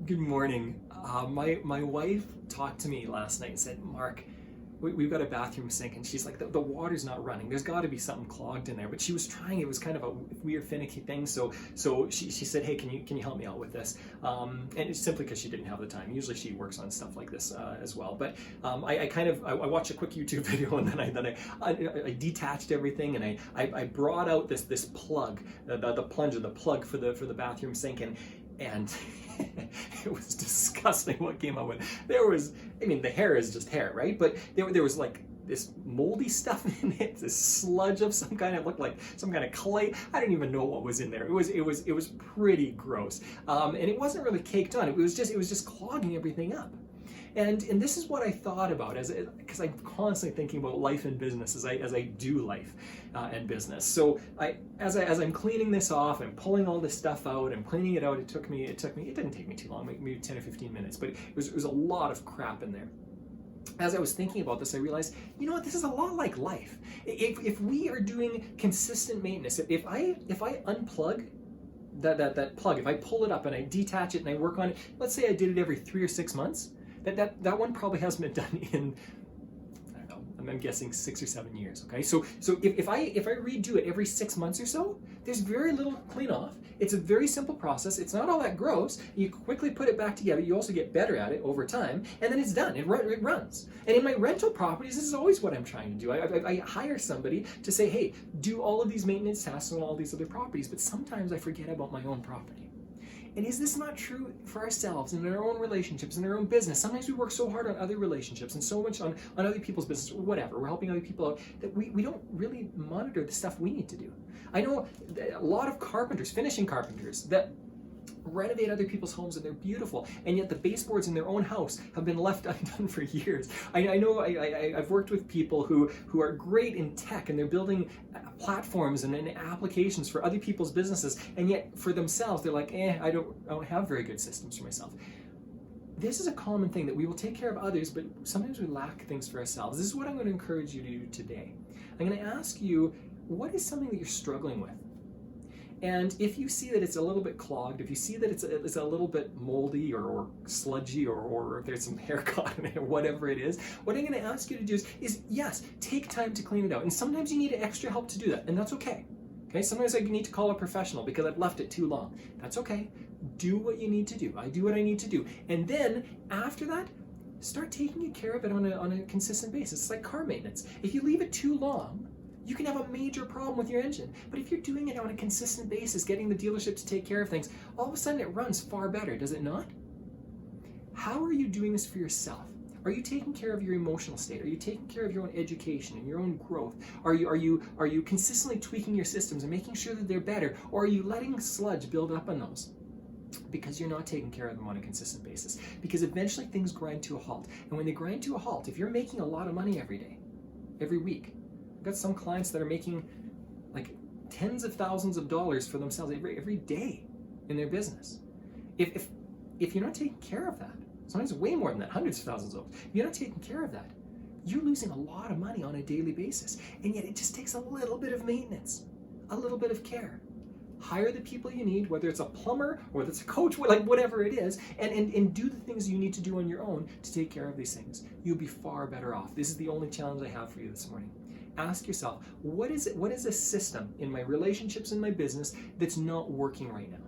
Good morning. My wife talked to me last night and said, Mark, we've got a bathroom sink, and she's like, the water's not running. There's got to be something clogged in there. But she was trying. It was kind of a weird, finicky thing. So she said, hey, can you help me out with this? And it's simply because she didn't have the time. Usually she works on stuff like this as well. But I watched a quick YouTube video, and then I detached everything, and I brought out this plug, the plunger, the plug for the bathroom sink, and it was disgusting what came out with. The hair is just hair, right? But there was like this moldy stuff in it, this sludge of some kind. It looked like some kind of clay. I don't even know what was in there. It was pretty gross, and it wasn't really caked on. It was just clogging everything up. And this is what I thought about because I'm constantly thinking about life and business as I do life and business. So as I'm cleaning this off, I'm pulling all this stuff out, I'm cleaning it out. It didn't take me too long, maybe 10 or 15 minutes, but it was a lot of crap in there. As I was thinking about this, I realized, you know what, this is a lot like life. If we are doing consistent maintenance, if I unplug that plug, if I pull it up and I detach it and I work on it, let's say I did it every 3 or 6 months, that one probably hasn't been done in, I don't know, I'm guessing 6 or 7 years. Okay, so if I redo it every 6 months or so, there's very little clean off. It's a very simple process. It's not all that gross. You quickly put it back together. You also get better at it over time, and then it's done. It runs. And in my rental properties, this is always what I'm trying to do. I hire somebody to say, hey, do all of these maintenance tasks on all these other properties, but sometimes I forget about my own property. And is this not true for ourselves and in our own relationships, in our own business? Sometimes we work so hard on other relationships and so much on other people's business, or whatever. We're helping other people out that we don't really monitor the stuff we need to do. I know a lot of carpenters, finishing carpenters, that renovate other people's homes and they're beautiful, and yet the baseboards in their own house have been left undone for years. I know I've worked with people who are great in tech, and they're building platforms and applications for other people's businesses, and yet for themselves they're like, I don't have very good systems for myself. This is a common thing, that we will take care of others, but sometimes we lack things for ourselves. This is what I'm going to encourage you to do today. I'm going to ask you, what is something that you're struggling with? And if you see that it's a little bit clogged, if you see that it's a little bit moldy or sludgy, or if there's some hair caught in it, or whatever it is, what I'm going to ask you to do is yes, take time to clean it out. And sometimes you need extra help to do that, and that's okay. Okay, sometimes I need to call a professional because I've left it too long. That's okay. Do what you need to do. I do what I need to do. And then after that, start taking care of it on a consistent basis. It's like car maintenance. If you leave it too long, you can have a major problem with your engine. But if you're doing it on a consistent basis, getting the dealership to take care of things, all of a sudden it runs far better, does it not? How are you doing this for yourself? Are you taking care of your emotional state? Are you taking care of your own education and your own growth? Are you consistently tweaking your systems and making sure that they're better? Or are you letting sludge build up on those? Because you're not taking care of them on a consistent basis. Because eventually things grind to a halt. And when they grind to a halt, if you're making a lot of money every day, every week, I've got some clients that are making like tens of thousands of dollars for themselves every day in their business. If you're not taking care of that, sometimes way more than that, hundreds of thousands of dollars, if you're not taking care of that, you're losing a lot of money on a daily basis. And yet it just takes a little bit of maintenance, a little bit of care. Hire the people you need, whether it's a plumber or whether it's a coach, like whatever it is, and do the things you need to do on your own to take care of these things. You'll be far better off. This is the only challenge I have for you this morning. Ask yourself, what is a system in my relationships and my business that's not working right now?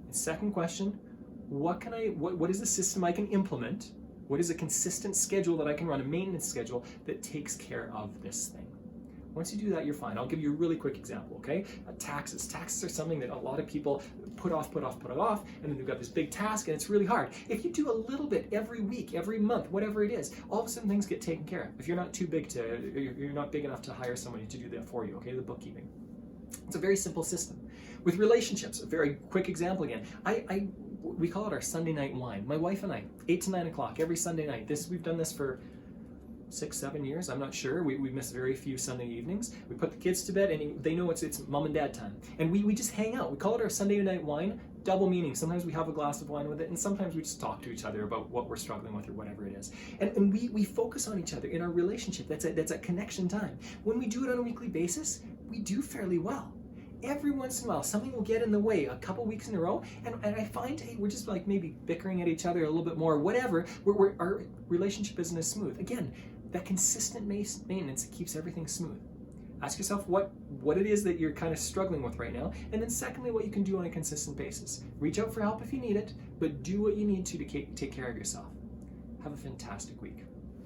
And second question, what is a system I can implement? What is a consistent schedule that I can run, a maintenance schedule that takes care of this thing? Once you do that, you're fine. I'll give you a really quick example, okay? Taxes. Taxes are something that a lot of people put off, and then they've got this big task, and it's really hard. If you do a little bit every week, every month, whatever it is, all of a sudden things get taken care of. If you're not you're not big enough to hire somebody to do that for you, okay? The bookkeeping. It's a very simple system. With relationships, a very quick example again. We call it our Sunday night wine. My wife and I, 8 to 9 o'clock every Sunday night. We've done this for 6-7 years, I'm not sure. We missed very few Sunday evenings. We put the kids to bed, and they know it's mom and dad time. And we just hang out. We call it our Sunday night wine, double meaning. Sometimes we have a glass of wine with it, and sometimes we just talk to each other about what we're struggling with or whatever it is. And we focus on each other in our relationship. That's a connection time. When we do it on a weekly basis, we do fairly well. every once in a while, something will get in the way a couple weeks in a row, and I find, hey, we're just like maybe bickering at each other a little bit more, whatever, our relationship isn't as smooth. Again, that consistent maintenance keeps everything smooth. Ask yourself what it is that you're kind of struggling with right now, and then secondly, what you can do on a consistent basis. Reach out for help if you need it, but do what you need to take care of yourself. Have a fantastic week.